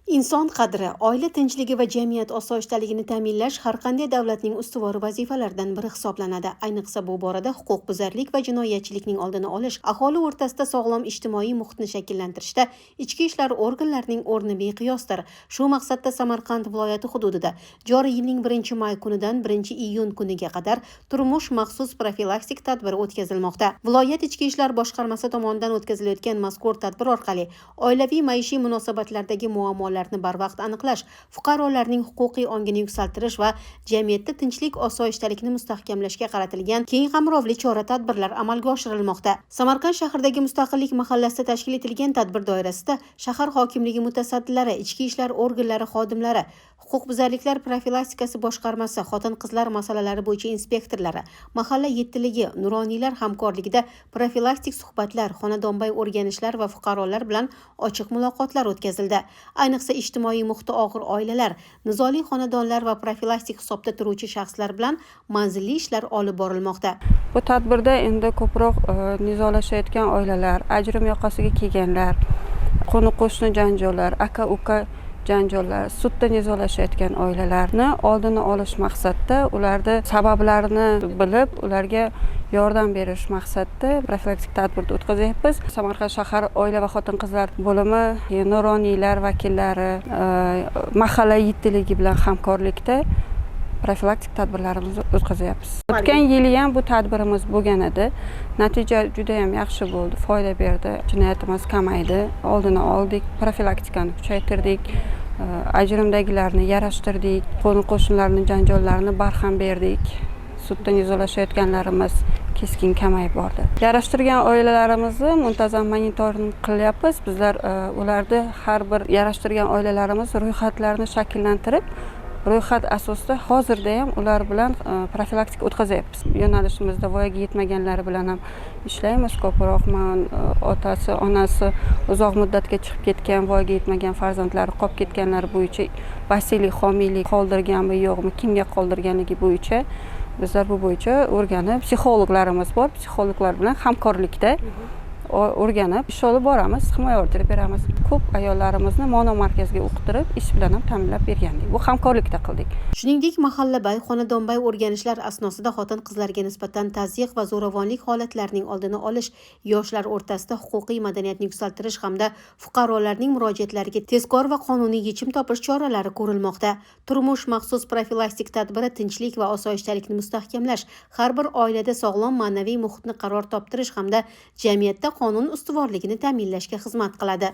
Inson qadri, oila tinchligi va jamiyat osoyishtaligini ta'minlash har qanday davlatning ustuvor vazifalaridan biri hisoblanadi. Ayniqsa bu borada huquqbuzarlik va jinoyatchilikning oldini olish, aholi o'rtasida sog'lom ijtimoiy muhitni shakllantirishda ichki ishlar organlarining o'rni beqiyosdir. Shu maqsadda Samarqand viloyati hududida joriy yilning 1-may kunidan 1-iyun kuniga qadar turmush maxsus profilaktik tadbiri o'tkazilmoqda. Viloyat ichki ishlar boshqarmasi tomonidan o'tkazilayotgan mazkur tadbir orqali oilaviy maishiy munosabatlardagi muammolar barvaqt aniqlash, fuqarolarning huquqiy ongini yuksaltirish va jamiyatda tinchlik osoyishtalikni mustahkamlashga qaratilgan keng qamrovli chora-tadbirlar amalga oshirilmoqda. Samarqand shahridagi Mustaqillik mahallasida tashkil etilgan tadbir doirasida shahar hokimligi mutasaddilari, ichki ishlar organlari xodimlari, huquqbuzarliklar profilaktikasi boshqarmasi, xotin-qizlar masalalari bo'yicha inspektorlari, mahalla yettiligi, nuroniylar hamkorligida profilaktik suhbatlar, xonadonbay o'rganishlar va fuqarolar bilan ochiq muloqotlar o'tkazildi. Ayniqsa ijtimoiy muhiti og'ir oilalar, nizoli xonadonlar va profilaktik hisobda turuvchi shaxslar bilan manzilli ishlar olib borilmoqda. Bu tadbirda endi ko'proq nizolashayotgan oilalar, ajrim yoqasiga kelganlar, qo'ni-qo'shni janjollar, aka-uka janjollar, sudda nizolashayotgan oilalarni oldini olish maqsadida, ularni sabablarini bilib, ularga yordam berish maqsadida profilaktik tadbirni o'tkazyapmiz. Samarqand shahar oila va xotin-qizlar bo'limi, nuroniylar vakillari, mahalla yettiligi bilan hamkorlikda profilaktik tadbirlarimizni o'tkazyapmiz. O'tgan yili ham bu tadbirimiz bo'lgan edi. Natija juda ham yaxshi bo'ldi, foyda berdi. Jinoyatimiz kamaydi, oldini oldik, profilaktikani kuchaytirdik, ajrimdagilarni yarashtirdik, qo'ni-qo'shnilarning janjollarini barham berdik. Sudda nizolashayotganlarimiz keskin kamayib bordi. Yarashtirgan oilalarimizni muntazam monitoring qilyapmiz. Bizlar ularni har bir yarashtirgan oilalarimiz ro'yxatlarini shakllantirib, ro'yxat asosida hozirda ham ular bilan profilaktika o'tkazyapmiz. Yo'nalishimizda voyaga yetmaganlar bilan ham ishlaymiz. Ko'proq otasi, onasi uzoq muddatga chiqib ketgan, voyaga yetmagan farzandlari qolib ketganlar bo'yicha vasiylik, homiylik qoldirganmi, yo'qmi, kimga qoldirganligi bo'yicha bizlar bu bo'yicha o'rganib, psixologlarimiz bor, psixologlar bilan hamkorlikda o'rganib, ish olib boramiz, himoya orderib beramiz. Ko'p ayollarimizni mono markazga o'qitirib, ish bilan ham ta'minlab bergandik. Bu hamkorlikda qildik. Shuningdek, mahallabay, xonadonbay o'rganishlar asnosida xotin-qizlarga nisbatan tazyiq va zo'ravonlik holatlarining oldini olish, yoshlar o'rtasida huquqiy madaniyatni yuksaltirish hamda fuqarolarning murojaatlariga tezkor va qonuniy yechim topish choralari ko'rilmoqda. Turmush maxsus profilaktik tadbiri tinchlik va osoyishtalikni mustahkamlash, har bir oilada sog'lom ma'naviy muhitni qaror toptirish hamda jamiyatda qonun ustuvorligini ta'minlashga xizmat qiladi.